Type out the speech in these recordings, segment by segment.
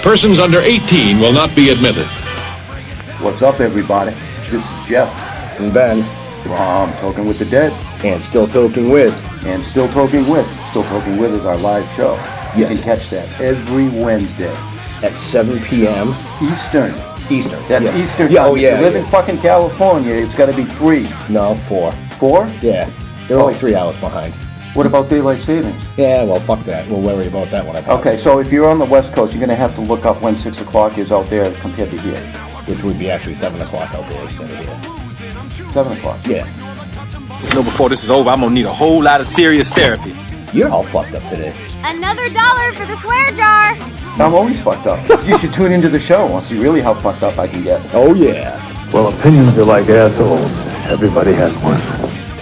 Persons under 18 will not be admitted. What's up, everybody? This is Jeff. And Ben. From Toking with the Dead. And Still Toking With. And Still Toking With. Still Toking With is our live show. Yes. You can catch that every Wednesday. At 7 p.m. Eastern. That's Eastern time. Yeah, If you live in fucking California, it's got to be 3. No, 4. 4? Yeah. They're only 3 hours behind. What about daylight savings? Yeah, well, fuck that. We'll worry about that one. Okay, so if you're on the West Coast, you're going to have to look up when 6 o'clock is out there compared to here. Which would be actually 7 o'clock out there instead of here. 7 o'clock? Yeah. Before this is over, I'm going to need a whole lot of serious therapy. You're all fucked up today. Another $1 for the swear jar. I'm always fucked up. You should tune into the show and see really how fucked up I can get. Oh, yeah. Well, opinions are like assholes. Everybody has one.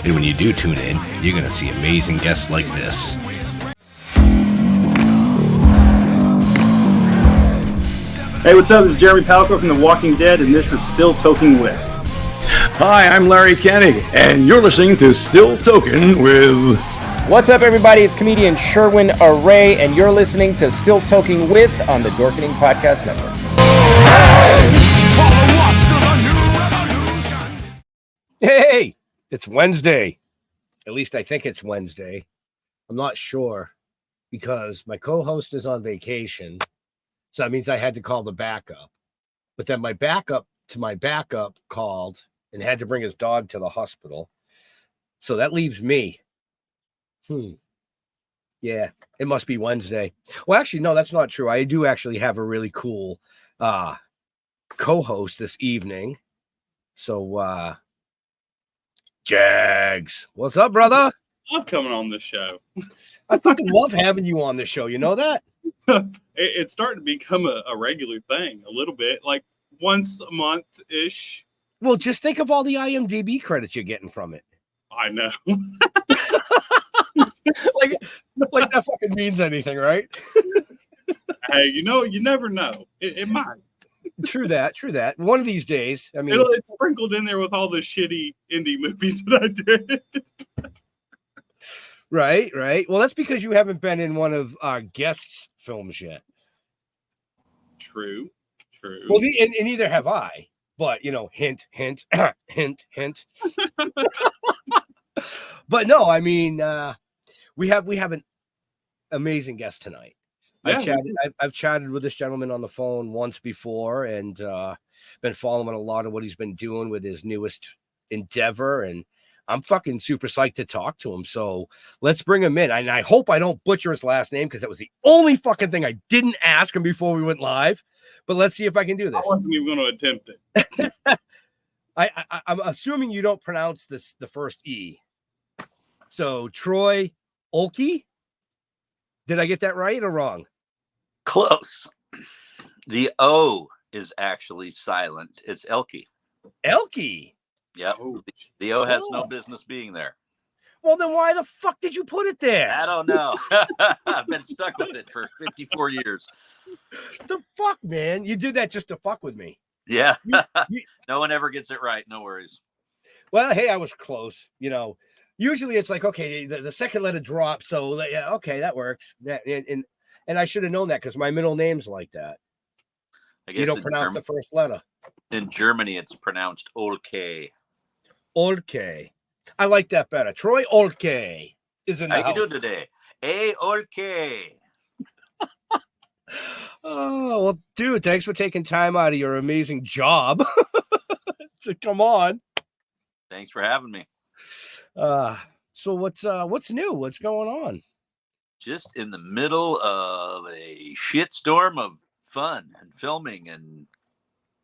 And when you do tune in, you're going to see amazing guests like this. Hey, what's up? This is Jeremy Palco from The Walking Dead, and this is Still Toking With. Hi, I'm Larry Kenny, and you're listening to Still Toking with... What's up, everybody? It's comedian Sherwin Array, and you're listening to Still Toking With on the Dorkening Podcast Network. Hey! It's Wednesday. At least I think it's Wednesday. I'm not sure because my co-host is on vacation. So that means I had to call the backup. But then my backup called and had to bring his dog to the hospital. So that leaves me. Yeah, it must be Wednesday. Well, actually, no, that's not true. I do actually have a really cool co-host this evening. So, Jags, what's up, brother? Love coming on this show. I fucking love having you on the show. You know that? It's starting to become a regular thing a little bit, like once a month-ish. Well, just think of all the IMDb credits you're getting from it. I know. like that fucking means anything, right? Hey, you never know. It might. True that. One of these days, I mean, it's sprinkled in there with all the shitty indie movies that I did. Right. Well, that's because you haven't been in one of our guests' films yet. True. Well, and neither have I. But hint, hint. But no, I mean, we have an amazing guest tonight. Yeah. I've chatted with this gentleman on the phone once before, and been following a lot of what he's been doing with his newest endeavor, and I'm fucking super psyched to talk to him. So let's bring him in. And I hope I don't butcher his last name because that was the only fucking thing I didn't ask him before we went live. But let's see if I can do this. I wasn't even going to attempt it. I'm assuming you don't pronounce the first E. So Troy Oelke. Did I get that right or wrong? Close. The O is actually silent. It's Elke. Elke. Yep. The O has no business being there. Well, then why the fuck did you put it there? I don't know. I've been stuck with it for 54 years. The fuck, man? You did that just to fuck with me. Yeah. No one ever gets it right. No worries. Well, hey, I was close. Usually it's like, okay, the second letter drops. So, yeah, okay, that works. And I should have known that because my middle name's like that. I guess you don't pronounce the first letter. In Germany, it's pronounced Oelke. Oelke. I like that better. Troy Oelke is in the house. How you doing today? Hey, Oelke. Oh, well, dude, thanks for taking time out of your amazing job to come on. Thanks for having me. So what's new? What's going on? Just in the middle of a shitstorm of fun and filming and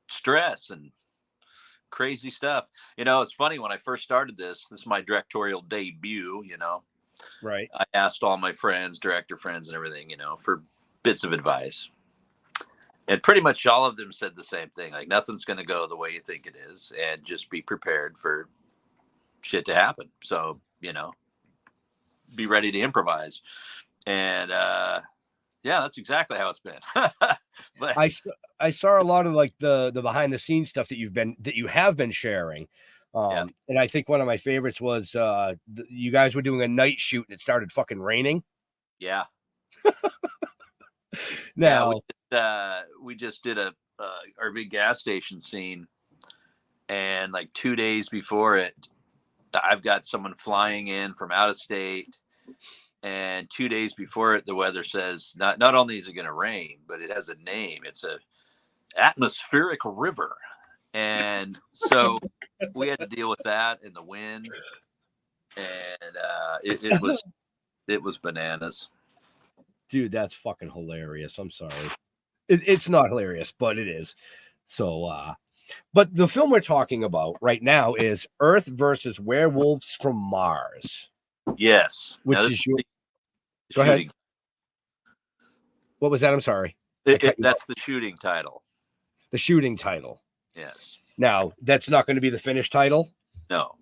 stress and crazy stuff. It's funny, when I first started this is my directorial debut, Right. I asked all my friends, director friends and everything, for bits of advice. And pretty much all of them said the same thing. Like, nothing's going to go the way you think it is, and just be prepared for shit to happen. So, be ready to improvise. And, yeah, that's exactly how it's been. But I saw a lot of like the behind the scenes stuff that you have been sharing. And I think one of my favorites was you guys were doing a night shoot and it started fucking raining. Yeah. Now did our big gas station scene, and like 2 days before it, I've got someone flying in from out of state, and 2 days before it, the weather says not only is it going to rain, but it has a name. It's a atmospheric river, and so we had to deal with that in the wind, and it was bananas. Dude, that's fucking hilarious. I'm sorry. It's not hilarious, but it is. So, but the film we're talking about right now is Earth versus Werewolves from Mars. Yes. Which is your... Go ahead. What was that? I'm sorry. That's the shooting title. The shooting title. Yes. Now, that's not going to be the finished title? No.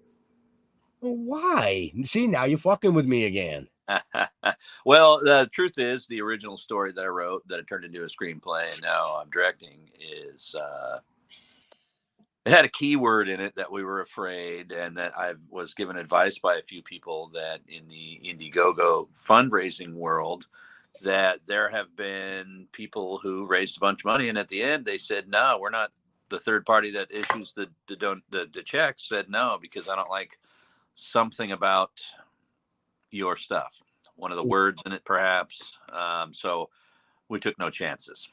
Why? See, now you're fucking with me again. Well, the truth is, the original story that I wrote that I turned into a screenplay and now I'm directing is it had a keyword in it that we were afraid, and that I was given advice by a few people that in the Indiegogo fundraising world, that there have been people who raised a bunch of money, and at the end they said, no, we're not. The third party that issues the checks said no, because I don't like something about your stuff, one of the words in it, perhaps. So we took no chances.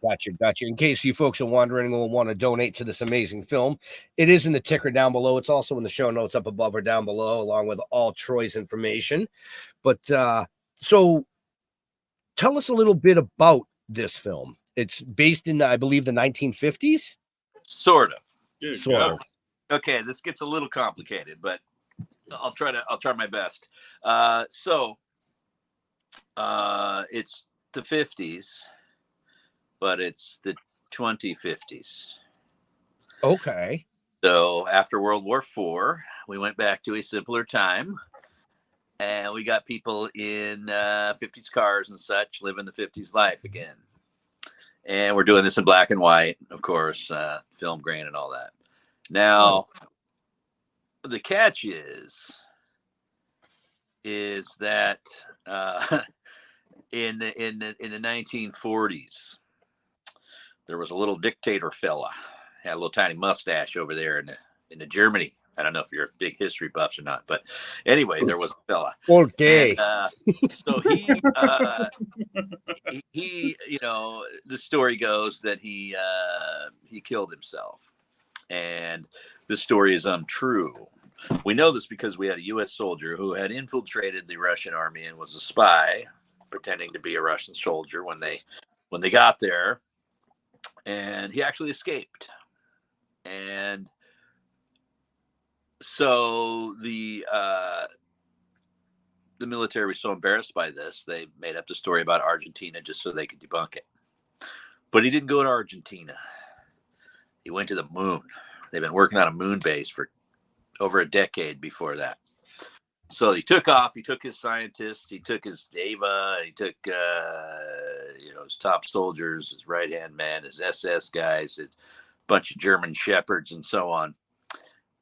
Gotcha. In case you folks are wondering or want to donate to this amazing film, it is in the ticker down below. It's also in the show notes up above or down below, along with all Troy's information. But so tell us a little bit about this film. It's based in, I believe, the 1950s. Sort of. Sort of. Okay, this gets a little complicated, but I'll try my best. It's the 50s, but it's the 2050s. Okay. So after World War IV, we went back to a simpler time, and we got people in 50s cars and such living the 50s life again. And we're doing this in black and white, of course, film grain and all that. Now, the catch is that in the 1940s, there was a little dictator fella, had a little tiny mustache over there in the Germany. I don't know if you're big history buffs or not, but anyway, there was a fella. Okay. And, so he, you know, the story goes that he killed himself, and the story is untrue. We know this because we had a U.S. soldier who had infiltrated the Russian army and was a spy, pretending to be a Russian soldier when they got there, and he actually escaped. And so the military was so embarrassed by this, they made up the story about Argentina just so they could debunk it. But he didn't go to Argentina. He went to the moon. They've been working on a moon base for over a decade before that. So he took off. He took his scientists. He took his Ava. He took his top soldiers, his right-hand man, his SS guys, his bunch of German shepherds, and so on,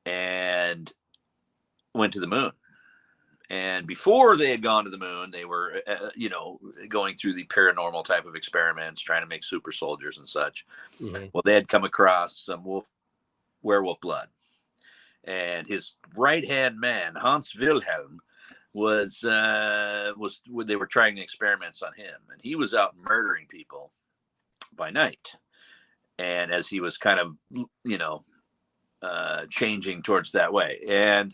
and went to the moon. And before they had gone to the moon, they were, going through the paranormal type of experiments, trying to make super soldiers and such. Mm-hmm. Well, they had come across some werewolf blood. And his right-hand man, Hans Wilhelm, they were trying experiments on him. And he was out murdering people by night. And as he was kind of, changing towards that way. And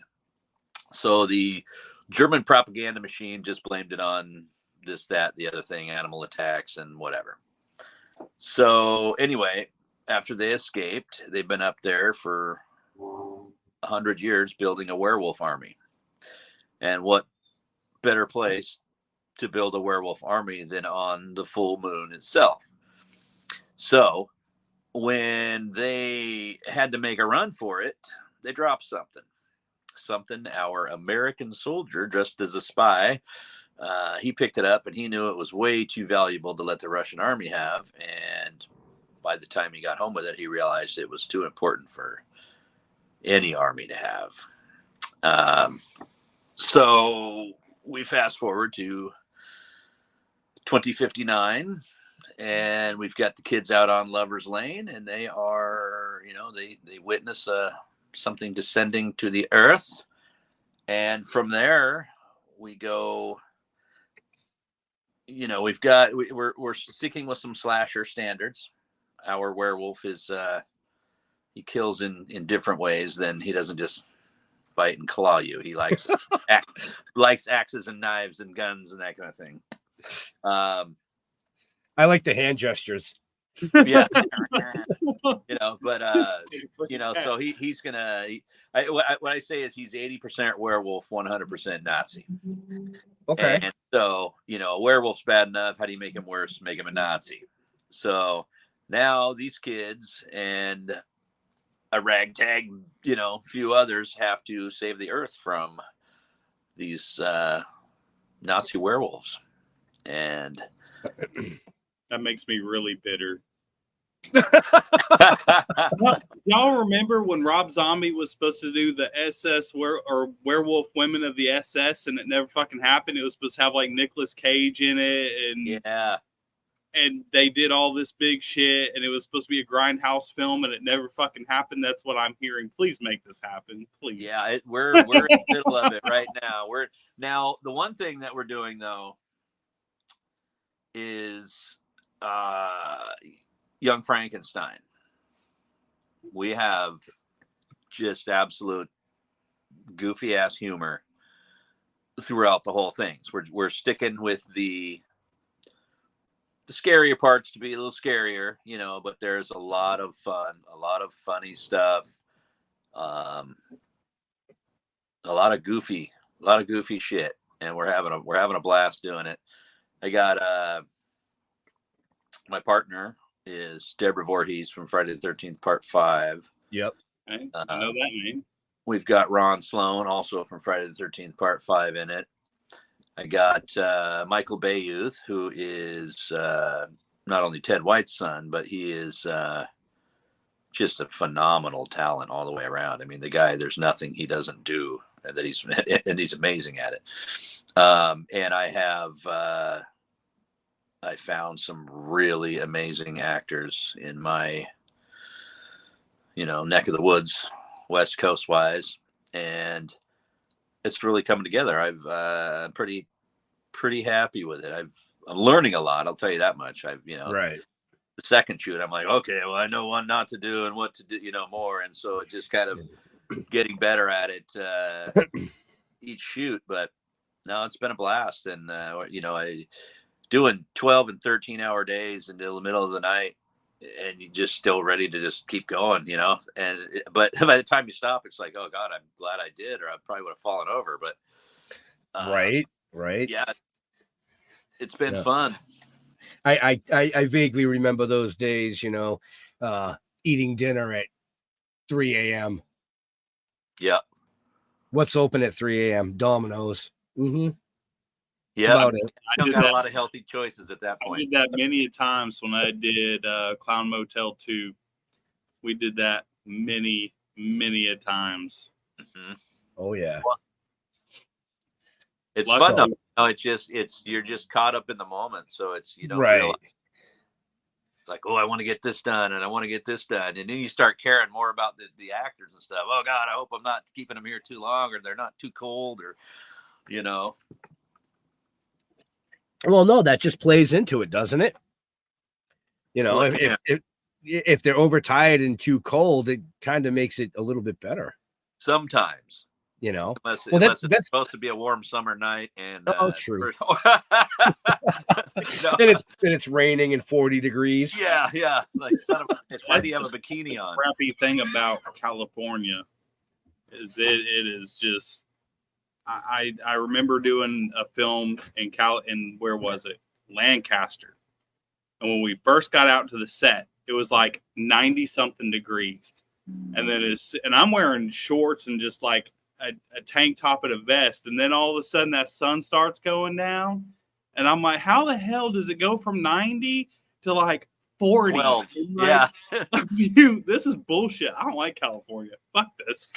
so the German propaganda machine just blamed it on this, that, the other thing, animal attacks and whatever. So anyway, after they escaped, they've been up there for 100 years building a werewolf army. And what better place to build a werewolf army than on the full moon itself? So when they had to make a run for it, they dropped something our American soldier dressed as a spy, he picked it up, and he knew it was way too valuable to let the Russian army have. And by the time he got home with it, he realized it was too important for any army to have. So we fast forward to 2059. and we've got the kids out on Lover's Lane, and they are, they witness something descending to the earth, and from there we go. We're sticking with some slasher standards. Our werewolf is he kills in different ways. Then he doesn't just bite and claw you. He likes likes axes and knives and guns and that kind of thing. I like the hand gestures. Yeah. So he's gonna. What I say is he's 80% werewolf, 100% Nazi. Okay. And so, a werewolf's bad enough. How do you make him worse? Make him a Nazi. So now these kids and a ragtag, few others have to save the earth from these Nazi werewolves. And that makes me really bitter. Y'all remember when Rob Zombie was supposed to do the Werewolf Women of the SS, and it never fucking happened? It was supposed to have like Nicolas Cage in it, and they did all this big shit, and it was supposed to be a grindhouse film, and it never fucking happened. That's what I'm hearing. Please make this happen, please. Yeah, we're in the middle of it right now. The one thing that we're doing though is Young Frankenstein. We have just absolute goofy ass humor throughout the whole thing. So we're sticking with the scarier parts to be a little scarier, but there's a lot of fun, a lot of funny stuff, a lot of goofy shit, and we're having a blast doing it. I got my partner is Deborah Voorhees from Friday the 13th Part 5. Yep. I know that name. We've got Ron Sloan, also from Friday the 13th Part 5 in it. I got Michael Bayouth, who is not only Ted White's son, but he is just a phenomenal talent all the way around. I mean, the guy, there's nothing he doesn't do that he's amazing at it. And I found some really amazing actors in my, neck of the woods, West Coast wise, and it's really coming together. I'm pretty happy with it. I'm learning a lot. I'll tell you that much. Right. The second shoot, I'm like, okay, well, I know what not to do and what to do, more, and so it just kind of getting better at it each shoot. But no, it's been a blast, and I doing 12 and 13-hour days until the middle of the night, and you're just still ready to just keep going, but by the time you stop, it's like, oh God, I'm glad I did, or I probably would have fallen over. But right. Yeah, it's been fun. I vaguely remember those days, eating dinner at 3 a.m. Yeah. What's open at 3 a.m.? Domino's. Mm-hmm. Yeah, I got a lot of healthy choices at that point. I did that many times when I did Clown Motel 2. We did that many a times. Mm-hmm. Oh yeah, it's fun though. No, you're just caught up in the moment, so you don't realize. It's like, oh, I want to get this done, and I want to get this done, and then you start caring more about the actors and stuff. Oh God, I hope I'm not keeping them here too long, or they're not too cold, or Well, no, that just plays into it, doesn't it? If they're overtired and too cold, it kind of makes it a little bit better. Sometimes, unless it's supposed to be a warm summer night, and true. Then it's raining and 40 degrees. Yeah. Like, why do you have a bikini on? The crappy thing about California is it is just. I remember doing a film in where was it? Lancaster. And when we first got out to the set, it was like 90 something degrees. And then I'm wearing shorts and just like a tank top and a vest. And then all of a sudden that sun starts going down. And I'm like, how the hell does it go from 90 to like 40? 12. Like, this is bullshit. I don't like California. Fuck this.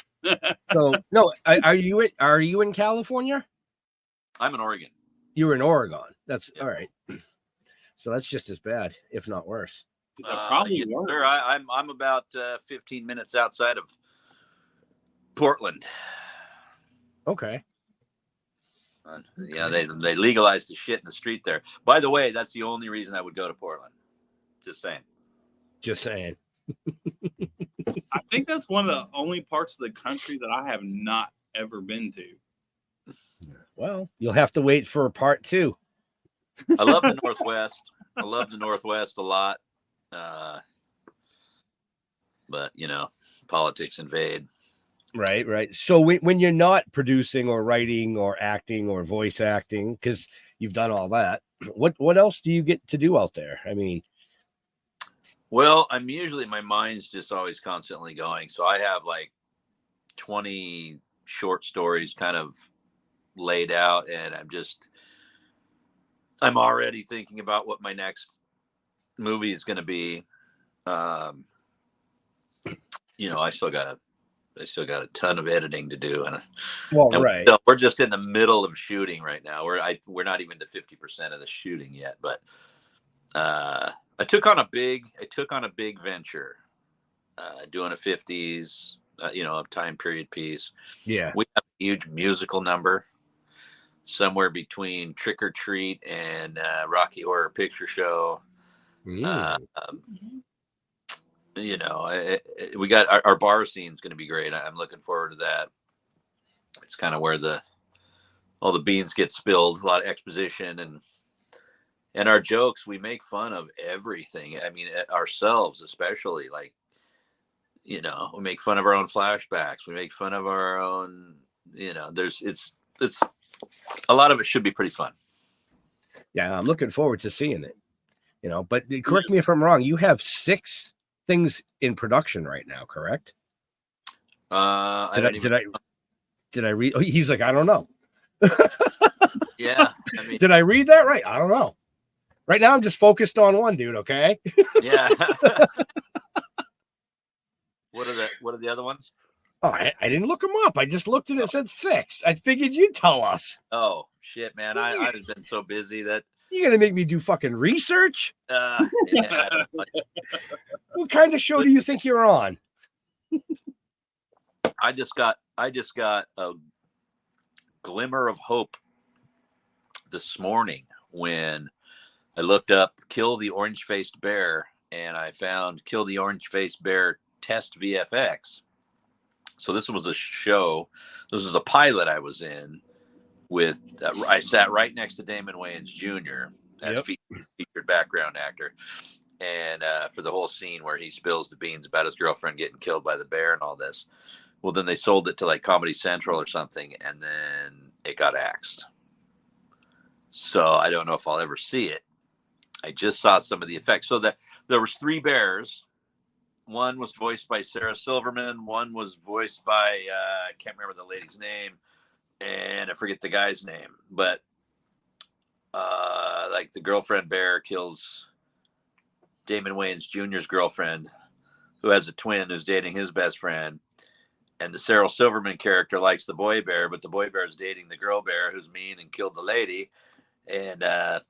So no, are you in California? I'm in Oregon. You're in Oregon. That's all right. So that's just as bad, if not worse. Probably yes, worse. sir. I'm about 15 minutes outside of Portland. Okay. Yeah, they legalized the shit in the street there. By the way, that's the only reason I would go to Portland. Just saying. Just saying. I think that's one of the only parts of the country that I have not ever been to. Well, you'll have to wait for part 2. I love the Northwest. I love the Northwest a lot. But, politics invade. Right. So when you're not producing or writing or acting or voice acting, because you've done all that, what else do you get to do out there? I mean, well, my mind's just always constantly going. So I have like 20 short stories kind of laid out, and I'm already thinking about what my next movie is going to be. I still got a ton of editing to do, and right. We're just in the middle of shooting right now. We're not even to 50% of the shooting yet, but I took on a big venture, doing a 50s, time period piece. Yeah, we have a huge musical number, somewhere between Trick or Treat and Rocky Horror Picture Show. We got our bar scene's going to be great. I'm looking forward to that. It's kind of where all the beans get spilled, a lot of exposition, and our jokes, we make fun of everything. I mean, ourselves, especially, like, we make fun of our own flashbacks. We make fun of our own, it's a lot of it should be pretty fun. Yeah. I'm looking forward to seeing it, but correct me if I'm wrong. You have 6 things in production right now, correct? Did I read? Oh, he's like, I don't know. Yeah. Did I read that right? I don't know. Right now, I'm just focused on one, dude. Okay. Yeah. What are the other ones? Oh, I didn't look them up. I just looked and it said 6. I figured you'd tell us. Oh shit, man! I've been so busy that you're gonna make me do fucking research. Yeah. What kind of show do you think you're on? I just got a glimmer of hope this morning when I looked up Kill the Orange-Faced Bear, and I found Kill the Orange-Faced Bear Test VFX. So this was a show. This was a pilot I was in with. I sat right next to Damon Wayans Jr. as featured background actor, and for the whole scene where he spills the beans about his girlfriend getting killed by the bear and all this. Well, then they sold it to like Comedy Central or something, and then it got axed. So I don't know if I'll ever see it. I just saw some of the effects. So there was 3 bears. One was voiced by Sarah Silverman. One was voiced by, I can't remember the lady's name, and I forget the guy's name. But like the girlfriend bear kills Damon Wayans Jr.'s girlfriend, who has a twin who's dating his best friend. And the Sarah Silverman character likes the boy bear, but the boy bear is dating the girl bear who's mean and killed the lady. And I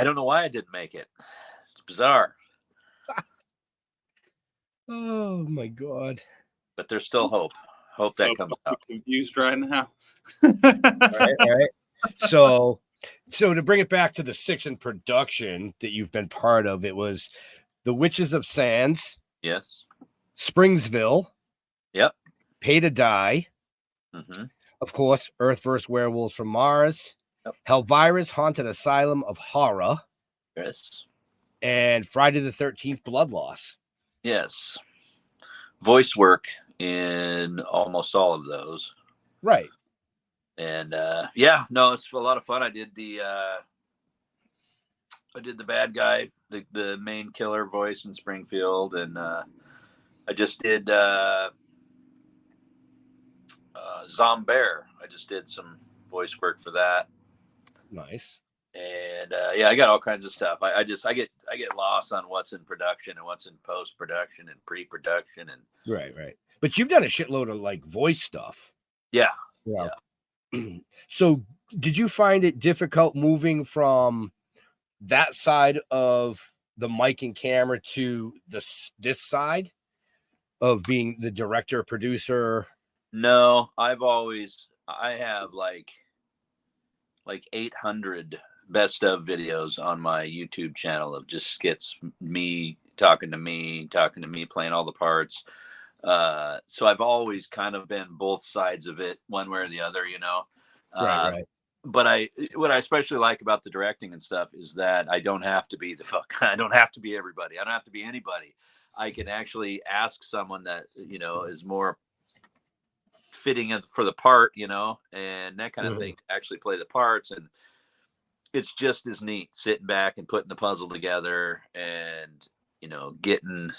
don't know why I didn't make it. It's bizarre. Oh my God. But there's still hope. Hope that comes out. Confused right now. Right. So to bring it back to the 6 in production that you've been part of, it was The Witches of Sands. Yes. Springsville. Yep. Pay to Die. Mm-hmm. Of course, Earth vs. Werewolves from Mars. Yep. Helvira's Haunted Asylum of Horror. Yes. And Friday the 13th Blood Loss. Yes. Voice work in almost all of those. Right. And it's a lot of fun. I did the bad guy, the main killer voice in Springfield, and I just did Zombear. I just did some voice work for that. Nice. And I got all kinds of stuff. I get lost on what's in production and what's in post production and pre production and right. But you've done a shitload of like voice stuff. Yeah. So, did you find it difficult moving from that side of the mic and camera to this side of being the director, producer? No, I have like 800 best of videos on my YouTube channel of just skits, me talking to me playing all the parts. So I've always kind of been both sides of it, one way or the other, you know. Right. But what I especially like about the directing and stuff is that I don't have to be I don't have to be everybody. I don't have to be anybody. I can actually ask someone that, you know, is more fitting in for the part, you know, and that kind of thing to actually play the parts. And it's just as neat sitting back and putting the puzzle together and, you know, getting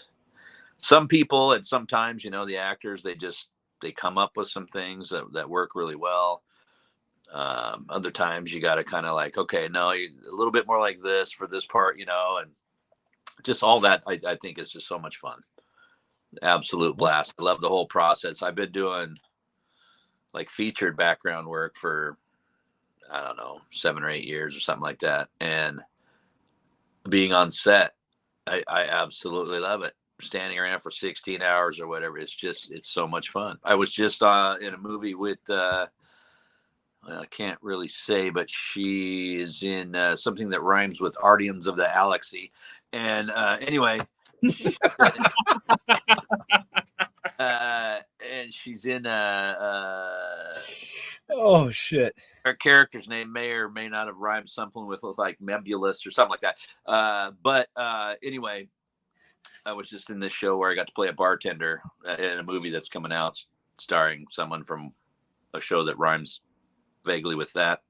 some people, and sometimes, you know, the actors, they come up with some things that work really well. Other times you got to kind of like, okay, no, a little bit more like this for this part, you know, and just all that. I think is just so much fun. Absolute blast. I love the whole process. I've been doing like featured background work for, I don't know, 7 or 8 years or something like that. And being on set, I absolutely love it. Standing around for 16 hours or whatever. It's so much fun. I was just in a movie with, I can't really say, but she is in something that rhymes with Guardians of the Galaxy. And anyway, and she's in oh shit. Her character's name may or may not have rhymed something with like Membulus or something like that. But anyway, I was just in this show where I got to play a bartender in a movie that's coming out starring someone from a show that rhymes vaguely with that.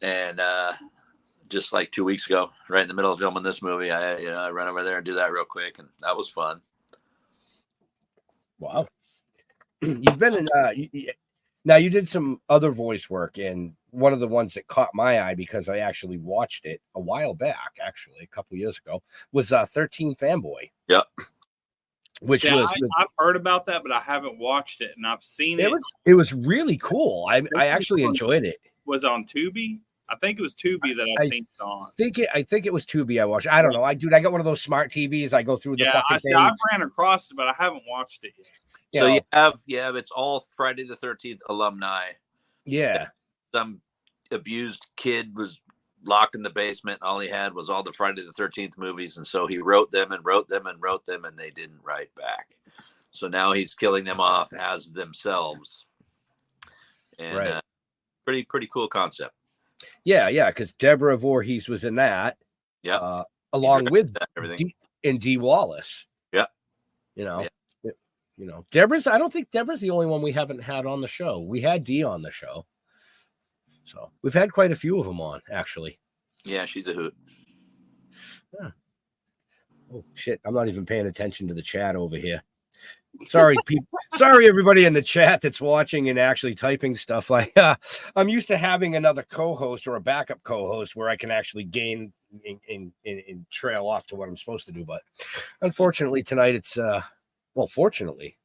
And just like 2 weeks ago, right in the middle of filming this movie, I run over there and do that real quick, and that was fun. Wow. You've been in now you did some other voice work, and one of the ones that caught my eye because I actually watched it a while back, actually a couple years ago, was 13 Fanboy. Yep. Which I've heard about that, but I haven't watched it, and I've seen it. It was really cool. I actually enjoyed it. Was it on Tubi? I think it was Tubi that I've seen it on. I think it was Tubi I watched. I don't know. I got one of those smart TVs. I go through the fucking things. I've ran across it, but I haven't watched it yet. So you have it's all Friday the 13th alumni. Yeah. Some abused kid was locked in the basement. All he had was all the Friday the 13th movies. And so he wrote them, and they didn't write back. So now he's killing them off as themselves. And pretty cool concept. Yeah. Because Deborah Voorhees was in that. Yeah. Along with everything. Dee Wallace. Yeah. You know, I don't think Deborah's the only one we haven't had on the show. We had Dee on the show. So we've had quite a few of them on, actually. Yeah, she's a hoot. Yeah. Oh, shit. I'm not even paying attention to the chat over here. Sorry, people. Sorry, everybody in the chat that's watching and actually typing stuff. I'm used to having another co-host or a backup co-host where I can actually gain and trail off to what I'm supposed to do. But unfortunately, tonight it's well, fortunately,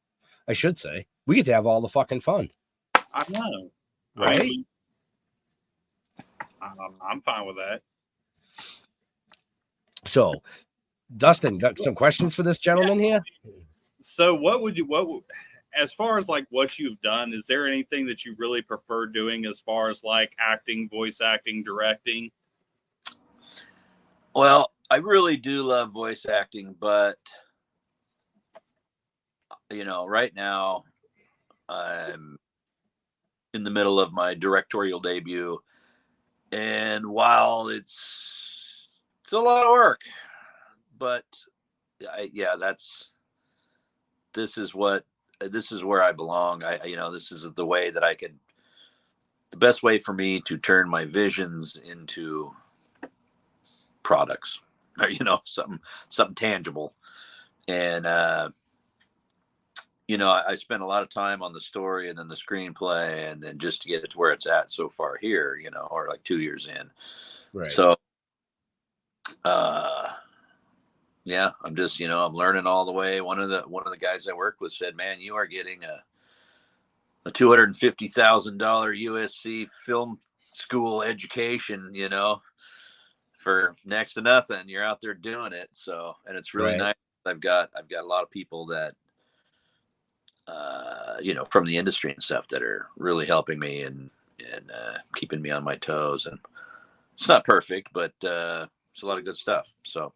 I should say, we get to have all the fucking fun. I know. Right? I'm fine with that. So, Dustin, got some questions for this gentleman here? So as far as like what you've done, is there anything that you really prefer doing as far as like acting, voice acting, directing? Well, I really do love voice acting, but you know, right now I'm in the middle of my directorial debut, and while it's a lot of work, but this is where I belong. This is the way that the best way for me to turn my visions into products, or, something tangible. And, I spent a lot of time on the story and then the screenplay, and then just to get it to where it's at so far here, or like 2 years in. Right. So, I'm just, I'm learning all the way. One of the guys I work with said, "Man, you are getting a $250,000 USC film school education, for next to nothing. You're out there doing it. So, and it's really nice. I've got a lot of people that, from the industry and stuff that are really helping me and keeping me on my toes. And it's not perfect, but it's a lot of good stuff. So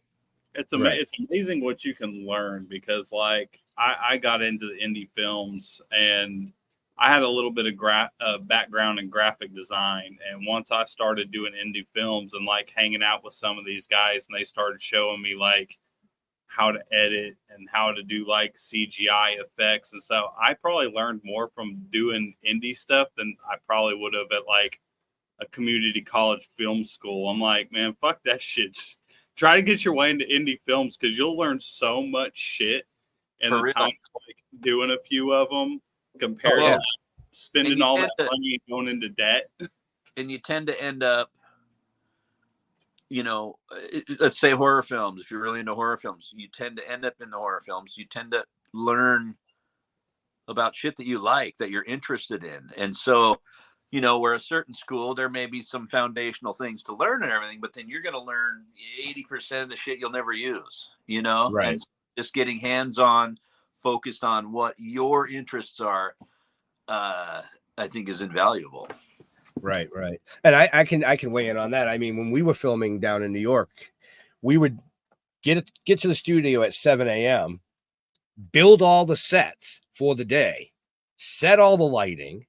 it's amazing what you can learn, because like I got into the indie films and I had a little bit of background in graphic design. And once I started doing indie films and like hanging out with some of these guys, and they started showing me like how to edit and how to do like CGI effects. And so I probably learned more from doing indie stuff than I probably would have at like a community college film school. I'm like, man, fuck that shit. Just try to get your way into indie films, because you'll learn so much shit in the time like doing a few of them compared to spending all that money going into debt. And you tend to end up, let's say horror films. If you're really into horror films, you tend to end up in the horror films. You tend to learn about shit that you like, that you're interested in. And so, where a certain school, there may be some foundational things to learn and everything, but then you're going to learn 80% of the shit you'll never use, Right. And just getting hands-on, focused on what your interests are, I think is invaluable. Right. And I can weigh in on that. I mean, when we were filming down in New York, we would get to the studio at 7 a.m., build all the sets for the day, set all the lighting,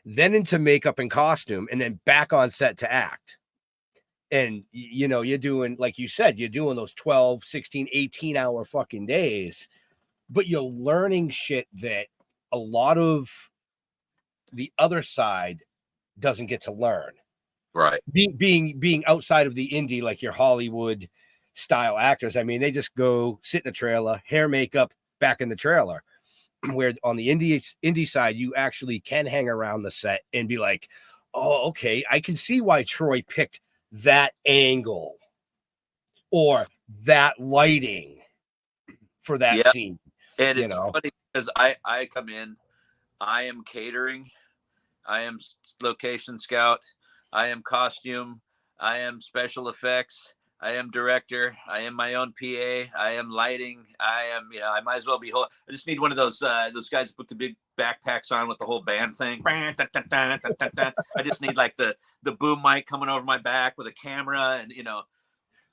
then into makeup and costume, and then back on set to act. And, you're doing, like you said, you're doing those 12, 16, 18-hour fucking days, but you're learning shit that a lot of the other side doesn't get to learn. Right. Being outside of the indie, like your Hollywood style actors. I mean, they just go sit in a trailer, hair, makeup, back in the trailer. Where on the indie side, you actually can hang around the set and be like, oh, okay, I can see why Troy picked that angle or that lighting for that scene. And it's funny because I come in, I am catering, I am location scout, I am costume, I am special effects, I am director, I am my own PA, I am lighting, I am, I might as well be I just need one of those guys that put the big backpacks on with the whole band thing. I just need like the boom mic coming over my back with a camera and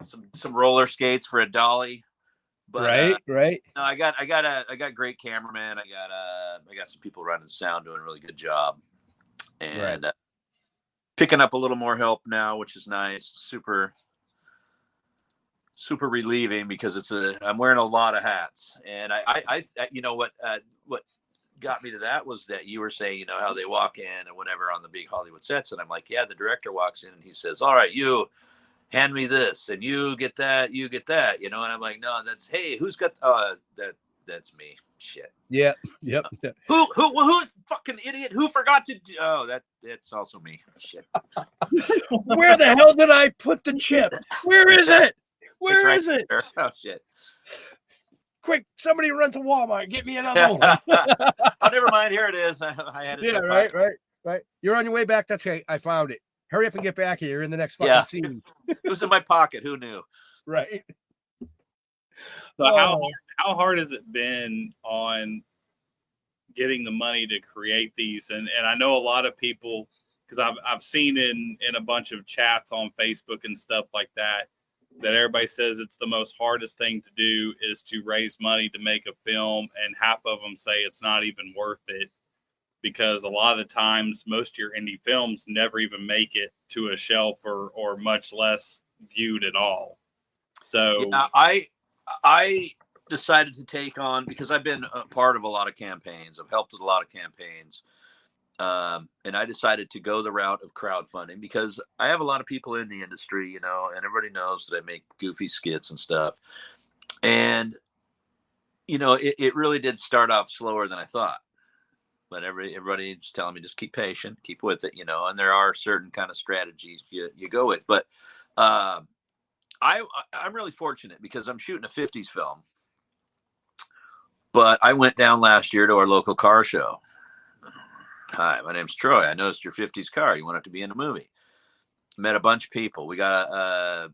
some roller skates for a dolly. But right. No, I got great cameraman. I got some people running sound doing a really good job, and picking up a little more help now, which is nice. Super relieving, because I'm wearing a lot of hats. And I what got me to that was that you were saying, how they walk in or whatever on the big Hollywood sets. And I'm like, yeah, the director walks in and he says, all right, you hand me this and you get that, and I'm like, no, who's got, that's me. Shit. Yeah. Yep. Who's fucking idiot? Who forgot to do? Oh, that's also me. Shit. Where the hell did I put the chip? Where is it? Where is it? There. Oh shit! Quick, somebody run to Walmart. Get me another one. Oh, never mind. Here it is. I had it. Yeah, right. You're on your way back. That's okay. I found it. Hurry up and get back here. You're in the next fucking scene. It was in my pocket. Who knew? Right. So how hard has it been on getting the money to create these? And I know a lot of people, because I've seen in a bunch of chats on Facebook and stuff like that everybody says it's the most hardest thing to do is to raise money to make a film, and half of them say it's not even worth it, because a lot of the times most of your indie films never even make it to a shelf or much less viewed at all. So I decided to take on, because I've been a part of a lot of campaigns. I've helped with a lot of campaigns. And I decided to go the route of crowdfunding, because I have a lot of people in the industry, and everybody knows that I make goofy skits and stuff. And, it really did start off slower than I thought. But everybody's telling me just keep patient, keep with it, and there are certain kind of strategies you go with. But I'm really fortunate, because I'm shooting a 50s film. But I went down last year to our local car show. Hi, my name's Troy. I noticed your 50s car. You want it to be in a movie. Met a bunch of people. We got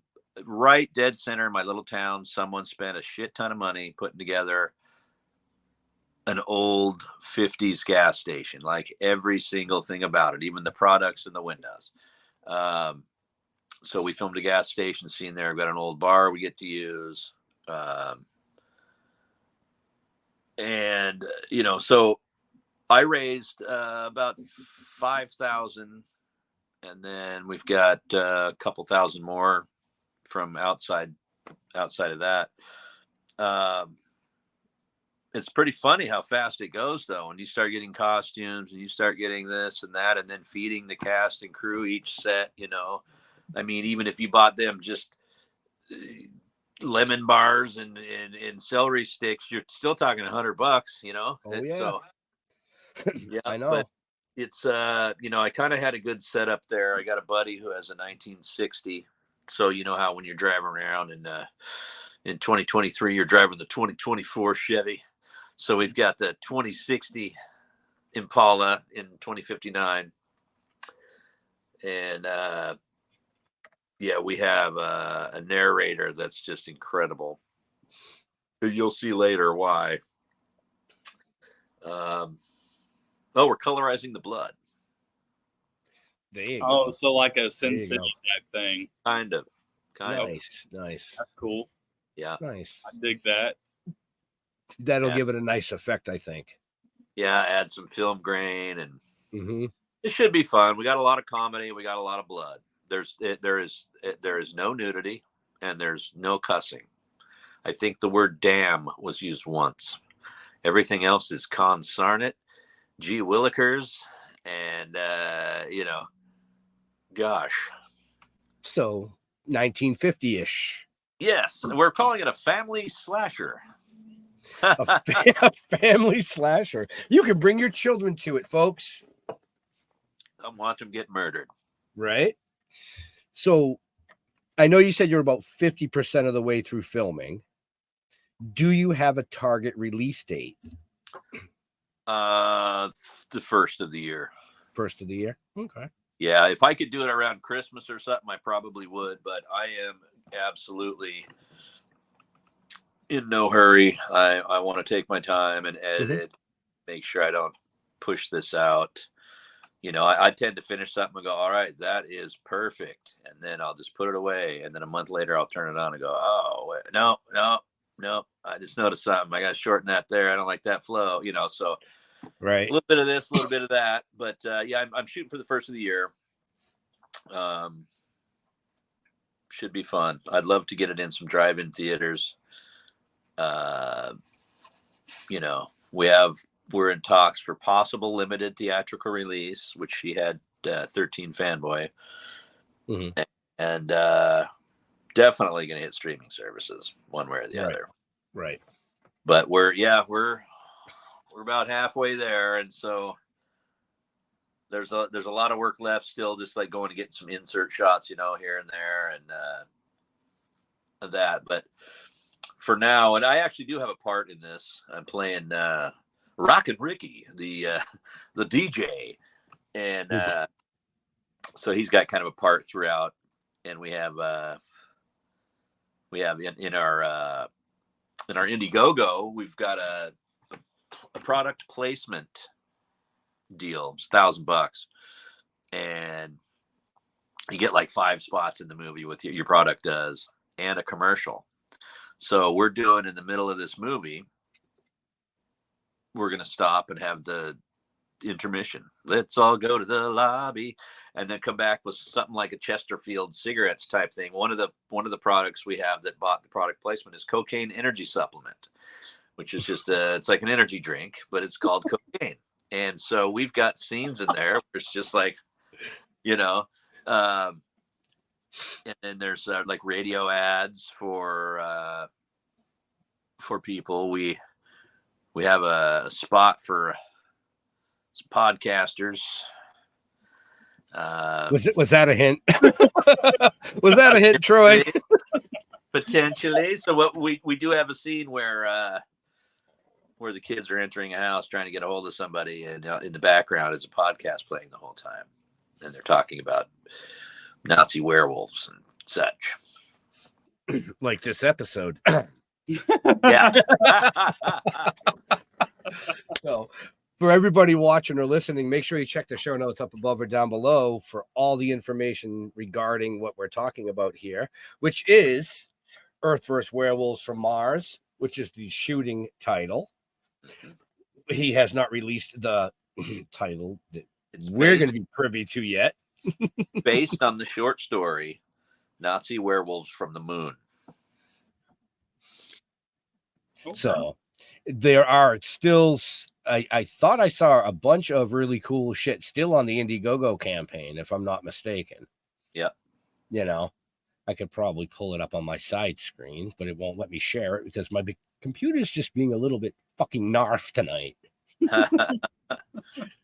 right dead center in my little town, someone spent a shit ton of money putting together an old 50s gas station, like every single thing about it, even the products and the windows. So we filmed a gas station scene there. We've got an old bar we get to use. And, so I raised about 5,000, and then we've got a couple thousand more from outside of that. It's pretty funny how fast it goes, though, when you start getting costumes and you start getting this and that, and then feeding the cast and crew each set. I mean, even if you bought them just lemon bars and celery sticks, you're still talking $100. Oh, yeah. So, yeah, I know. But it's I kind of had a good setup there. I got a buddy who has a 1960. So you know how when you're driving around in 2023, you're driving the 2024 Chevy. So we've got the 2060 Impala in 2059. And we have a narrator that's just incredible. You'll see later why. We're colorizing the blood. There you go. go. So like a Sin City type thing. Kind of. Nice. That's cool. Yeah. Nice. I dig that. That'll give it a nice effect, I think. Yeah, add some film grain, and Mm-hmm. it should be fun. We got a lot of comedy. We got a lot of blood. There is no nudity, and there's no cussing. I think the word damn was used once. Everything else is consarn it, gee willikers, and gosh. So 1950-ish. Yes, we're calling it a family slasher. A family slasher. You can bring your children to it, folks. Come watch them get murdered. Right? So I know you said you're about 50% of the way through filming. Do you have a target release date? The first of the year. First of the year? Okay. Yeah, if I could do it around Christmas or something, I probably would, but I am absolutely in no hurry. I want to take my time and edit it, make sure I don't push this out. I tend to finish something and go, all right, that is perfect. And then I'll just put it away. And then a month later, I'll turn it on and go, oh, wait, no. I just noticed something. I got to shorten that there. I don't like that flow, so right. A little bit of this, a little bit of that. But I'm shooting for the first of the year. Should be fun. I'd love to get it in some drive-in theaters. We're in talks for possible limited theatrical release, which she had 13 Fanboy, and definitely going to hit streaming services one way or the other. Right. But we're about halfway there, and so there's a lot of work left still, just like going to get some insert shots, here and there, and that. But for now, and I actually do have a part in this. I'm playing Rockin' Ricky, the DJ, and so he's got kind of a part throughout. And we have in our Indiegogo, we've got a product placement deal. It's $1,000, and you get like 5 spots in the movie with your product does, and a commercial. So we're doing in the middle of this movie, we're going to stop and have the intermission. Let's all go to the lobby, and then come back with something like a Chesterfield cigarettes type thing. One of the products we have that bought the product placement is cocaine energy supplement, which is just it's like an energy drink, but it's called cocaine. And so we've got scenes in there where it's just like, and then there's like radio ads for people. We have a spot for some podcasters. Was that a hint? Was that a hint, Troy? Potentially. So what we do have a scene where the kids are entering a house trying to get a hold of somebody, and in the background is a podcast playing the whole time, and they're talking about Nazi werewolves and such. like this episode. Yeah. So for everybody watching or listening, make sure you check the show notes up above or down below for all the information regarding what we're talking about here, which is Earth vs. Werewolves from Mars, which is the shooting title. He has not released the title that we're going to be privy to yet. Based on the short story, Nazi Werewolves from the Moon. So there are still, I thought I saw a bunch of really cool shit still on the Indiegogo campaign, if I'm not mistaken. Yeah. You know, I could probably pull it up on my side screen, but it won't let me share it because my computer's just being a little bit fucking narf tonight.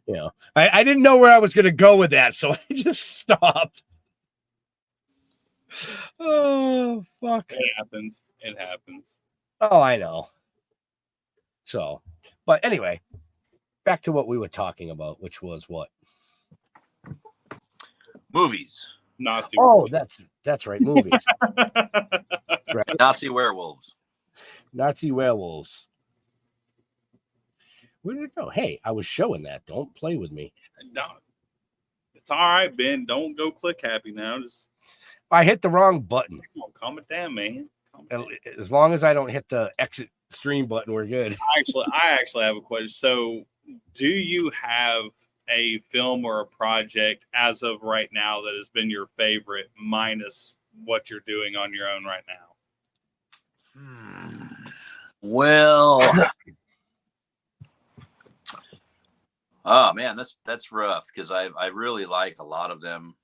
You know, I didn't know where I was going to go with that, so I just stopped. Oh, fuck. It happens. It happens. Oh, I know. So, but anyway, back to what we were talking about, which was what? Movies. Nazi. Oh, that's right, movies. Right. Nazi Werewolves. Nazi Werewolves. Where did it go? Hey, I was showing that. Don't play with me. Don't. It's all right, Ben. Don't go click happy now. Just I hit the wrong button. come on, calm it down, man. As long as I don't hit the exit stream button, we're good. I actually have a question. So, do you have a film or a project as of right now that has been your favorite, minus what you're doing on your own right now? Well, oh man, that's rough because I really like a lot of them.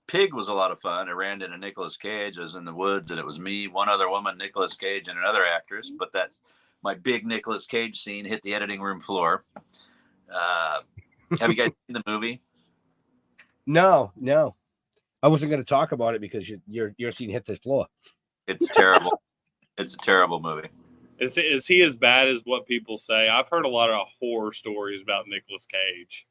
Pig was a lot of fun. I ran into Nicolas Cage. I was in the woods, and it was me, one other woman, Nicolas Cage, and another actress. But that's my big Nicolas Cage scene hit the editing room floor. Have you guys seen the movie? No. I wasn't going to talk about it because your scene hit the floor. It's terrible. It's a terrible movie. Is he as bad as what people say? I've heard a lot of horror stories about Nicolas Cage.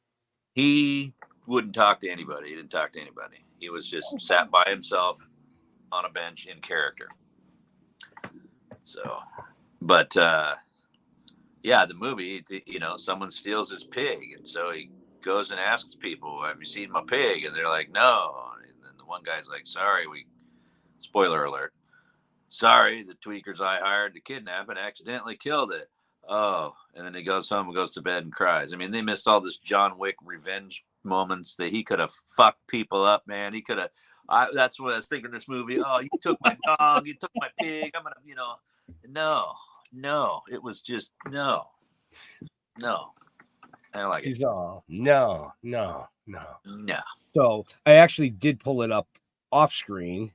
He wouldn't talk to anybody. He didn't talk to anybody. He was just sat by himself on a bench in character. So, but yeah, the movie, you know, someone steals his pig, and so he goes and asks people, "Have you seen my pig?" And they're like, "No." And then the one guy's like, "Sorry, spoiler alert. Sorry, the tweakers I hired to kidnap and accidentally killed it." Oh, and then he goes home and goes to bed and cries. I mean, they missed all this John Wick revenge moments that he could have fucked people up, man. He could have. That's what I was thinking. This movie. Oh, you took my dog. You took my pig. I'm gonna, you know. No. It was just no. I don't like it. He's all no. So I actually did pull it up off screen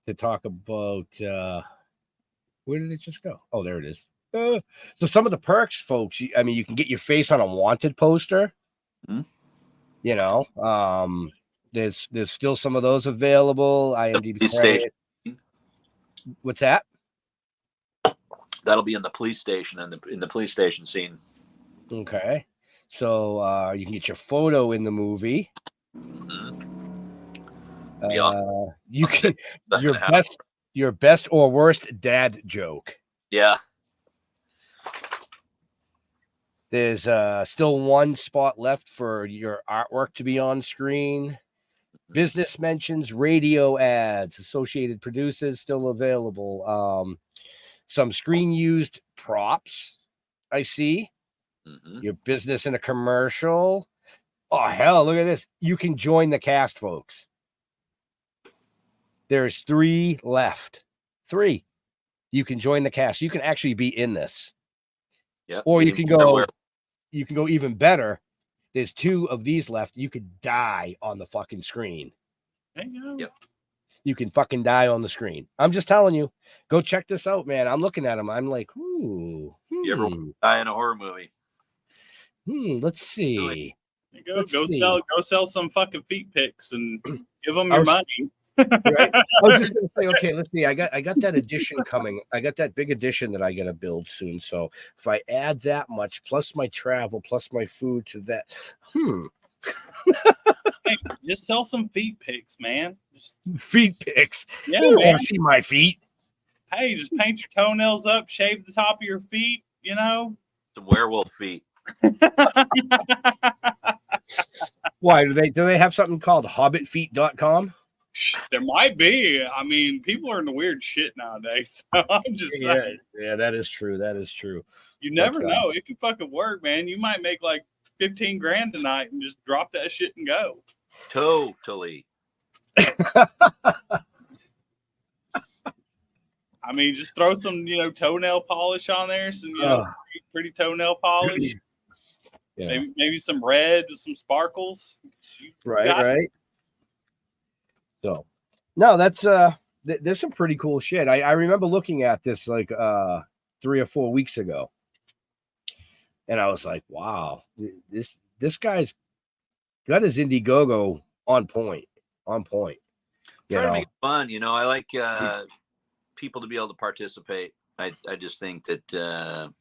to talk about. Where did it just go? Oh, there it is. So some of the perks, folks. You can get your face on a wanted poster. Mm-hmm. You know, there's still some of those available. IMDb credit. What's that? That'll be in the police station in the police station scene. Okay, so you can get your photo in the movie. Mm-hmm. You can your best or worst dad joke. Yeah. There's still one spot left for your artwork to be on screen. Business mentions, radio ads, associated producers still available. Some screen used props, I see. Mm-hmm. Your business in a commercial. Oh, hell, look at this. You can join the cast, folks. There's 3 left. 3. You can join the cast. You can actually be in this. Yep. Or you can go even better. There's 2 of these left. You could die on the fucking screen. There you go. Yep. You can fucking die on the screen. I'm just telling you. Go check this out, man. I'm looking at them. I'm like, ooh. You ever die in a horror movie? Let's see. Go sell some fucking feet pics and give them your money. Right? I was just gonna say, okay, let's see. I got that edition coming. I got that big edition that I gotta build soon. So if I add that much plus my travel plus my food to that, Hey, just sell some feet pics, man. Just, Feet pics. yeah, You don't man. want to see my feet. Hey, just paint your toenails up, shave the top of your feet. You know. Some werewolf feet. Why do they have something called hobbitfeet.com? There might be. I mean, people are into weird shit nowadays. So I'm just saying. Yeah, that is true. That is true. You never know. It could fucking work, man. You might make like 15 grand tonight and just drop that shit and go. Totally. I mean, just throw some, toenail polish on there, some, pretty toenail polish. Yeah. Maybe some red with some sparkles. Right. So, no, that's there's some pretty cool shit. I remember looking at this like 3 or 4 weeks ago, and I was like, wow, this guy's got his Indiegogo on point. Try to make it fun, I like people to be able to participate. I just think that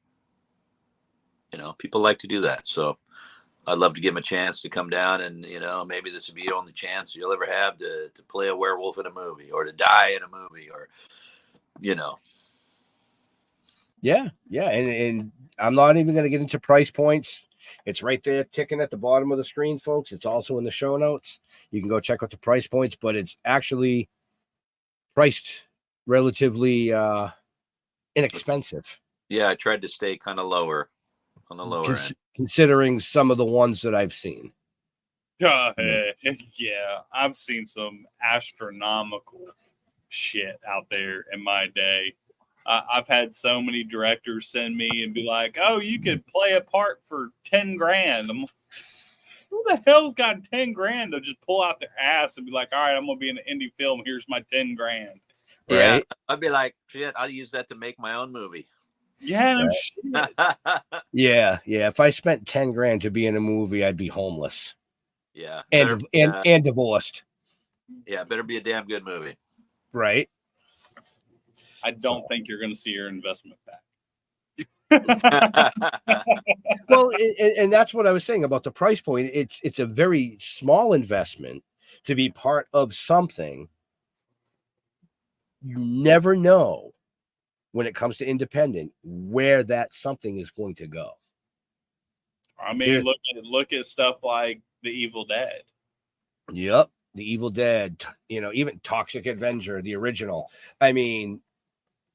people like to do that. So I'd love to give them a chance to come down and, maybe this would be the only chance you'll ever have to play a werewolf in a movie or to die in a movie or, Yeah. And I'm not even going to get into price points. It's right there ticking at the bottom of the screen, folks. It's also in the show notes. You can go check out the price points, but it's actually priced relatively inexpensive. Yeah, I tried to stay kind of lower on the lower end. Considering some of the ones that I've seen. Yeah, I've seen some astronomical shit out there in my day. I've had so many directors send me and be like, "Oh, you could play a part for 10 grand." I'm like, who the hell's got 10 grand to just pull out their ass and be like, "All right, I'm gonna be in an indie film. Here's my 10 grand." Yeah, right? I'd be like, "Shit, I'll use that to make my own movie." Yeah, no shit. Yeah. If I spent 10 grand to be in a movie, I'd be homeless. Yeah, and divorced. Yeah, better be a damn good movie. Right. I don't think you're going to see your investment back. Well, and that's what I was saying about the price point. It's a very small investment to be part of something. You never know when it comes to independent where that something is going to go. I mean, look at stuff like The Evil Dead. Yep, The Evil Dead. Even Toxic Avenger, the original. I mean,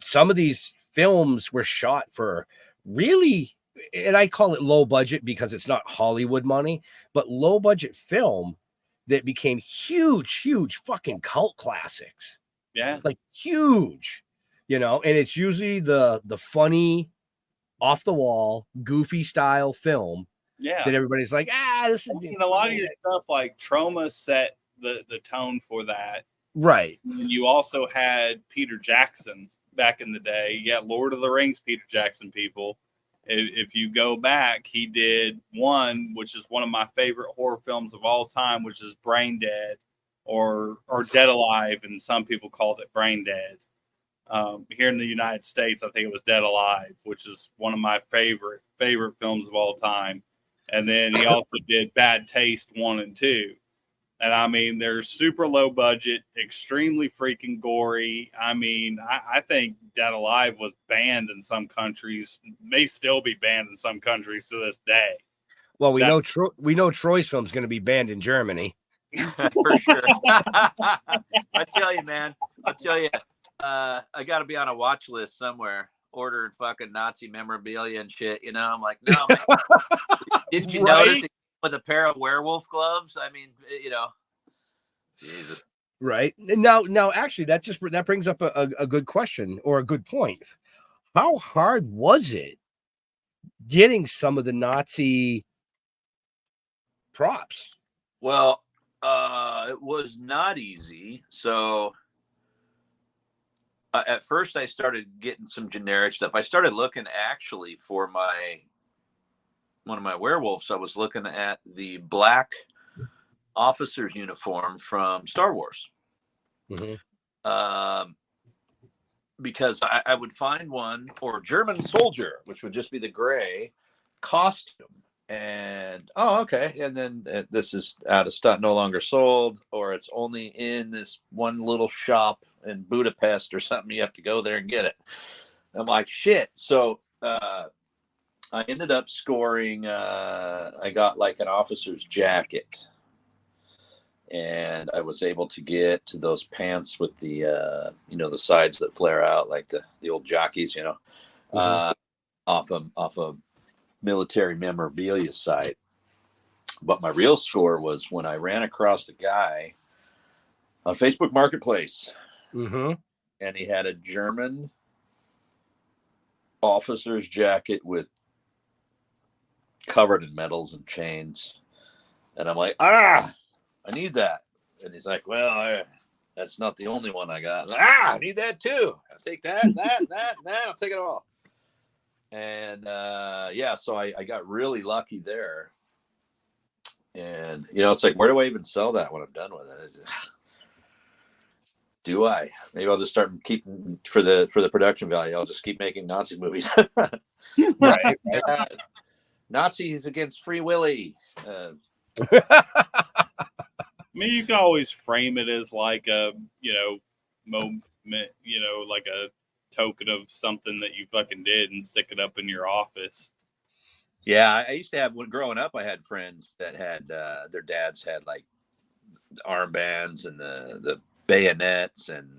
some of these films were shot for really, and I call it low budget because it's not Hollywood money, but low budget film that became huge fucking cult classics. Yeah, like huge. And it's usually the funny, off the wall, goofy style film. Yeah, that everybody's like, this is. A lot of your stuff like Trauma set the tone for that. Right. And you also had Peter Jackson back in the day. Yeah, Lord of the Rings, Peter Jackson people. If you go back, he did one, which is one of my favorite horror films of all time, which is Brain Dead, or Dead Alive, and some people called it Brain Dead. Here in the United States, I think it was Dead Alive, which is one of my favorite films of all time. And then he also did Bad Taste 1 and 2. And I mean, they're super low budget, extremely freaking gory. I mean, I think Dead Alive was banned in some countries, may still be banned in some countries to this day. Well, we know Troy's film's going to be banned in Germany. For sure. I tell you, man. I got to be on a watch list somewhere, ordering fucking Nazi memorabilia and shit. I'm like, no, man. Didn't you notice it with a pair of werewolf gloves? I mean, Jesus. Right. Now, actually, that brings up a good question or a good point. How hard was it getting some of the Nazi props? Well, it was not easy. So at first I started getting some generic stuff. I started looking actually for one of my werewolves. I was looking at the black officer's uniform from Star Wars. Mm-hmm. Because I would find one, or German soldier, which would just be the gray costume. And okay, and then this is out of stock, no longer sold, or it's only in this one little shop in Budapest or something. You have to go there and get it. I'm like, shit. So I ended up scoring. I got like an officer's jacket, and I was able to get to those pants with the the sides that flare out like the old jockeys, off of military memorabilia site. But my real score was when I ran across a guy on Facebook Marketplace, and he had a German officer's jacket with covered in medals and chains, and I'm like, I need that. And he's like, well, that's not the only one I got. Like, I need that too. I'll take that, I'll take it all. And so I got really lucky there. And it's like, where do I even sell that when I'm done with it? Do I? Maybe I'll just start keeping for the production value. I'll just keep making Nazi movies. Right. Nazis against Free Willy. I mean, you can always frame it as like a moment, like a token of something that you fucking did and stick it up in your office. Yeah, I used to have, when growing up, I had friends that had their dads had like armbands and the bayonets and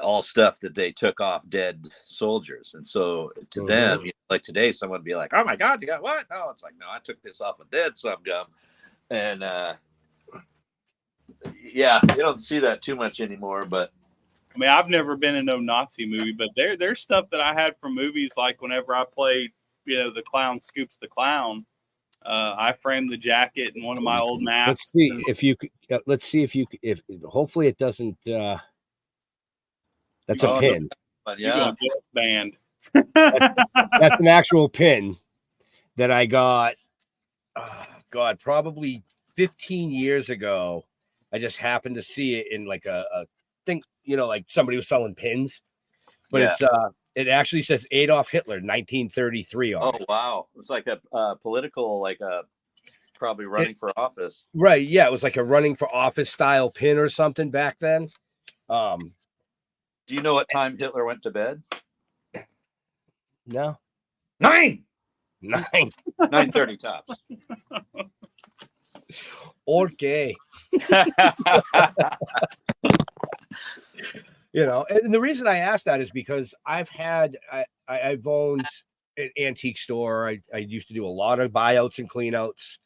all stuff that they took off dead soldiers. And so to them, like today, someone would be like, oh my God, you got what? No, it's like, no, I took this off a dead some gum. And you don't see that too much anymore, but I mean, I've never been in no Nazi movie, but there's stuff that I had from movies, like whenever I played, the clown Scoops the Clown. I framed the jacket in one of my old masks. Let's see if hopefully it doesn't. That's a pin. Yeah, band. That's an actual pin that I got. God, probably 15 years ago. I just happened to see it in like a thing, like somebody was selling pins, but it actually says Adolf Hitler 1933 on it. Oh wow, it's like a political, like probably running for office. Right, yeah, it was like a running for office style pin or something back then. Do you know what time Hitler went to bed? No. 9:30 tops. Okay. And the reason I asked that is because I've owned an antique store. I used to do a lot of buyouts and cleanouts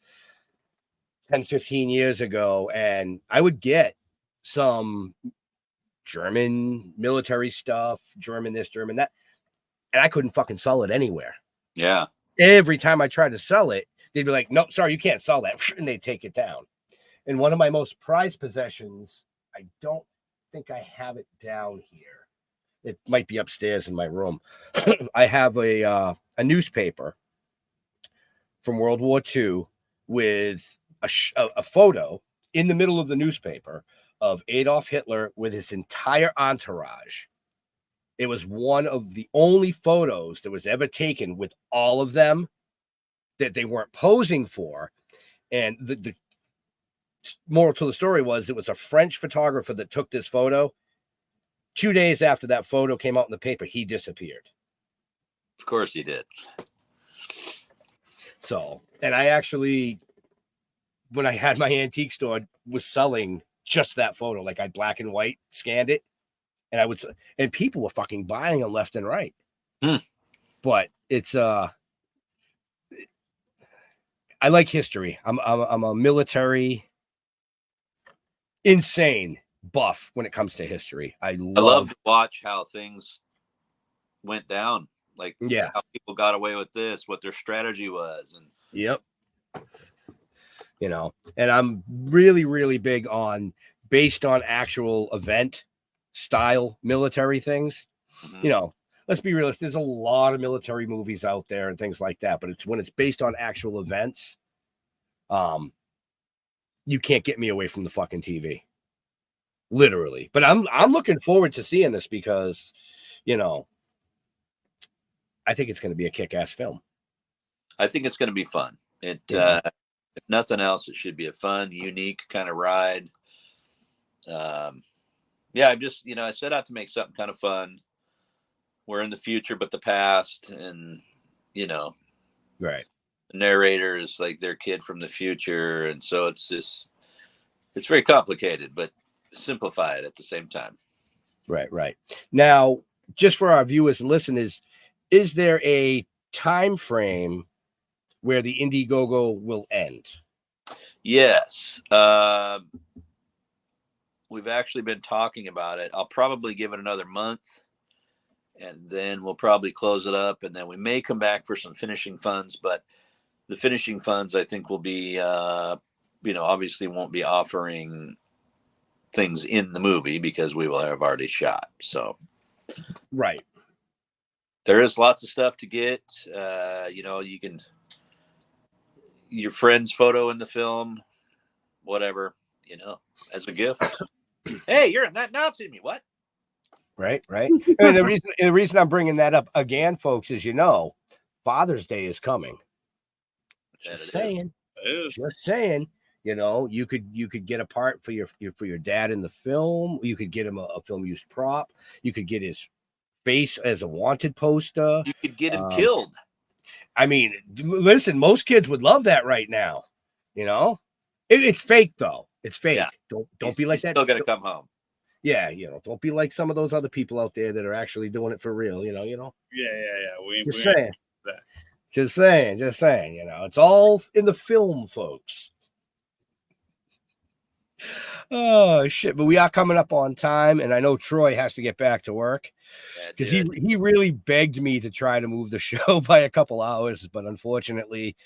10, 15 years ago, and I would get some German military stuff, German this, German that, and I couldn't fucking sell it anywhere. Yeah. Every time I tried to sell it, they'd be like, nope, sorry, you can't sell that. And they'd take it down. And one of my most prized possessions, I don't think I have it down here. It might be upstairs in my room. I have a newspaper from World War II with a photo in the middle of the newspaper of Adolf Hitler with his entire entourage. It was one of the only photos that was ever taken with all of them that they weren't posing for. And the moral to the story was it was a French photographer that took this photo. 2 days after that photo came out in the paper, he disappeared. Of course he did. So, and I actually, when I had my antique store, was selling just that photo. Like I black and white scanned it, and people were fucking buying them left and right. But it's I like history. I'm a military insane buff when it comes to history. I love to watch how things went down. Like how people got away with this, what their strategy was, and and I'm really, really big on based on actual event style military things. Let's be realistic. There's a lot of military movies out there and things like that, but it's when it's based on actual events. You can't get me away from the fucking TV, literally. But I'm looking forward to seeing this because, I think it's going to be a kick-ass film. I think it's going to be fun. If nothing else, it should be a fun, unique kind of ride. I just, I set out to make something kind of fun. We're in the future, but the past, and, right. The narrator is like their kid from the future. And so it's very complicated, but simplified at the same time. Right. Now, just for our viewers and listeners, is there a time frame where the Indiegogo will end? Yes. We've actually been talking about it. I'll probably give it another month, and then we'll probably close it up, and then we may come back for some finishing funds, but the finishing funds, I think, will be, obviously won't be offering things in the movie because we will have already shot. So, right. There is lots of stuff to get. You can, your friend's photo in the film, whatever, as a gift. Hey, you're not announcing me. What? Right. And the reason I'm bringing that up again, folks, is Father's Day is coming. Just saying. You could get a part for your dad in the film. You could get him a film use prop. You could get his face as a wanted poster. You could get him killed. I mean, listen, most kids would love that right now. It's fake though. It's fake. Yeah. Don't be like that. Still got to come home. Yeah, don't be like some of those other people out there that are actually doing it for real. Yeah. Just saying. It's all in the film, folks. Oh shit! But we are coming up on time, and I know Troy has to get back to work because he really begged me to try to move the show by a couple hours, but unfortunately,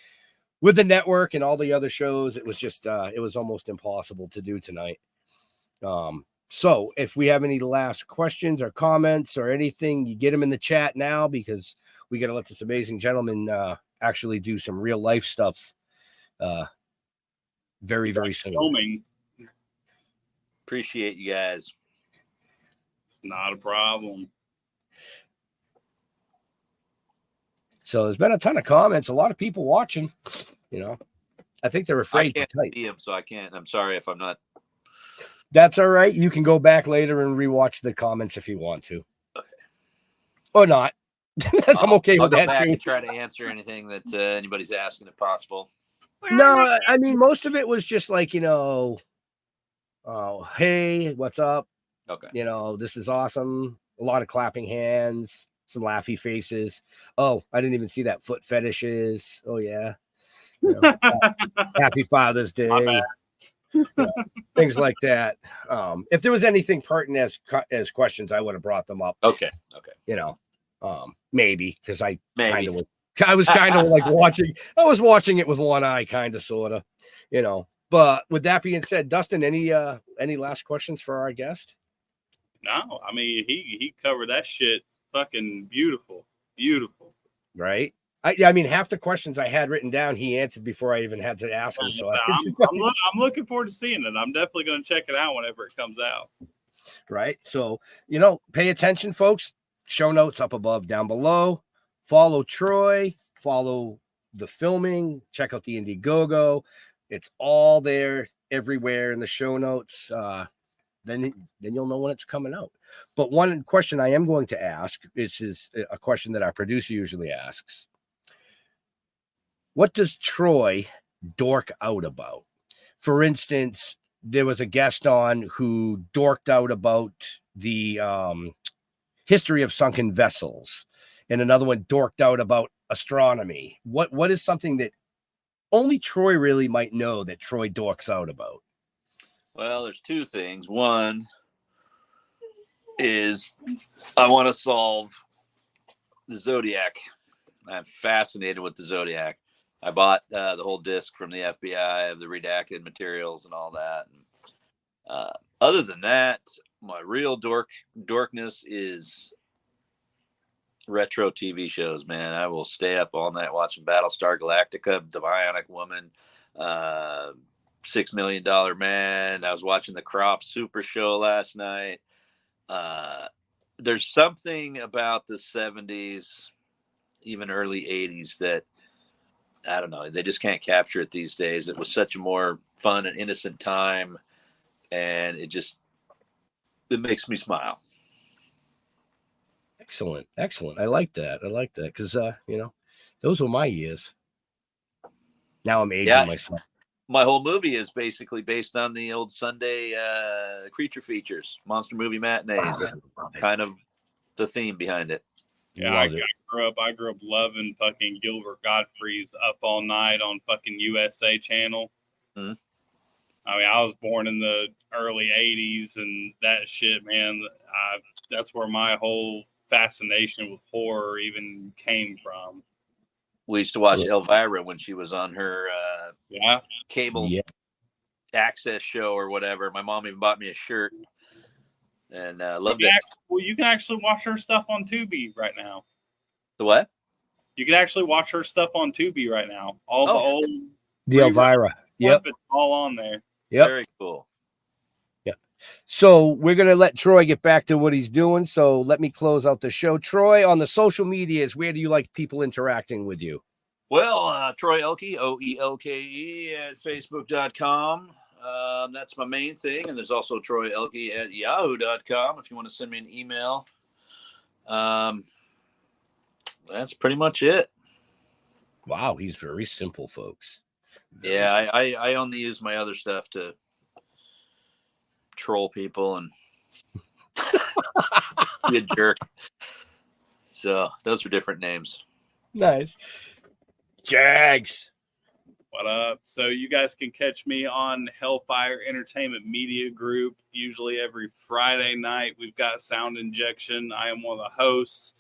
with the network and all the other shows, it was just it was almost impossible to do tonight. So if we have any last questions or comments or anything, you get them in the chat now because we got to let this amazing gentleman actually do some real life stuff very, very soon. Filming. Appreciate you guys. It's not a problem. So there's been a ton of comments, a lot of people watching. I think they're afraid to type. See them, so I can't. I'm sorry if I'm not. That's all right. You can go back later and rewatch the comments if you want to. Okay. Or not. I'm okay with that. I'll go back too. and try to answer anything that anybody's asking if possible. No, I mean, most of it was just like, oh, hey, what's up? Okay. This is awesome. A lot of clapping hands, some laughy faces. Oh, I didn't even see that foot fetishes. Oh, yeah. Happy Father's Day. Things like that. If there was anything pertinent as questions, I would have brought them up. Okay. Maybe because I was kind of like watching. I was watching it with one eye, kind of, sort of, But with that being said, Dustin, any last questions for our guest? No, I mean he covered that shit fucking beautiful, right? I mean, half the questions I had written down, he answered before I even had to ask him. So I'm looking forward to seeing it. I'm definitely going to check it out whenever it comes out. Right. So, pay attention, folks. Show notes up above, down below. Follow Troy. Follow the filming. Check out the Indiegogo. It's all there everywhere in the show notes. Then you'll know when it's coming out. But one question I am going to ask is a question that our producer usually asks. What does Troy dork out about? For instance, there was a guest on who dorked out about the history of sunken vessels, and another one dorked out about astronomy. What is something that only Troy really might know that Troy dorks out about? Well, there's two things. One is I want to solve the Zodiac. I'm fascinated with the Zodiac. I bought the whole disc from the FBI of the redacted materials and all that. Other than that, my real dorkness is retro TV shows, man. I will stay up all night watching Battlestar Galactica, The Bionic Woman, $6 Million Man. I was watching the Croft Super Show last night. There's something about the 70s, even early 80s, that I don't know. They just can't capture it these days. It was such a more fun and innocent time, and it makes me smile. Excellent. I like that. Because, those were my years. Now I'm aging myself. My whole movie is basically based on the old Sunday creature features, monster movie matinees. Kind of the theme behind it. Yeah, I grew up loving fucking Gilbert Gottfried's Up All Night on fucking USA Channel. Mm-hmm. I mean, I was born in the early 80s, and that shit, man, that's where my whole fascination with horror even came from. We used to watch Elvira when she was on her cable access show or whatever. My mom even bought me a shirt, and loved it. You can actually watch her stuff on Tubi right now. The what? You can actually watch her stuff on Tubi right now. The Elvira. Yep. It's all on there. Yep. Very cool. Yeah. So we're going to let Troy get back to what he's doing. So let me close out the show. Troy, on the social medias, where do you like people interacting with you? Well, Troy Oelke, Oelke at Facebook.com. That's my main thing. And there's also Troy Oelke at Yahoo.com if you want to send me an email. That's pretty much it. Wow, he's very simple, folks. I only use my other stuff to troll people and be a jerk. So those are different names. Nice. Jags. What up? So you guys can catch me on Hellfire Entertainment Media Group. Usually every Friday night, we've got Sound Injection. I am one of the hosts.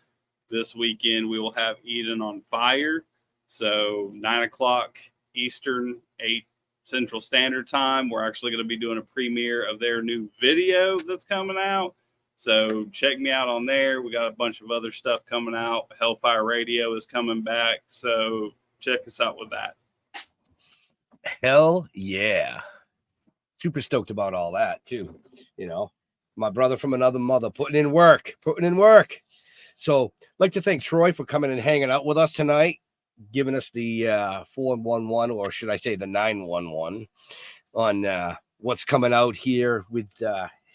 This weekend, we will have Eden on Fire. So 9 o'clock Eastern, 8 Central Standard Time. We're actually going to be doing a premiere of their new video that's coming out. So check me out on there. We got a bunch of other stuff coming out. Hellfire Radio is coming back. So check us out with that. Hell yeah. Super stoked about all that too. My brother from another mother putting in work. So I'd like to thank Troy for coming and hanging out with us tonight, giving us the 411, or should I say the 911, on what's coming out here with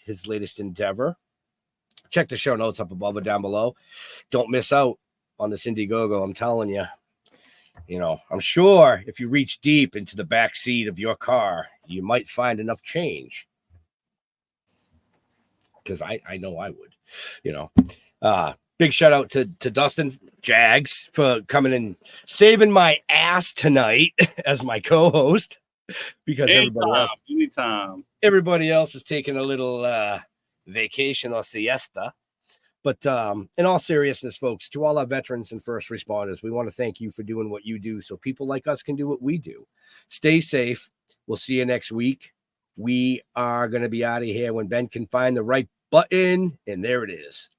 his latest endeavor. Check the show notes up above or down below. Don't miss out on this Indiegogo. I'm telling you, I'm sure if you reach deep into the back seat of your car, you might find enough change. Because I know I would, Big shout out to Dustin Jags for coming and saving my ass tonight as my co-host, because everybody else is taking a little vacation or siesta. But in all seriousness, folks, to all our veterans and first responders, we want to thank you for doing what you do so people like us can do what we do. Stay safe. We'll see you next week. We are going to be out of here when Ben can find the right button, and there it is.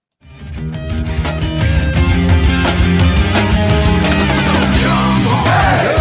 Come on.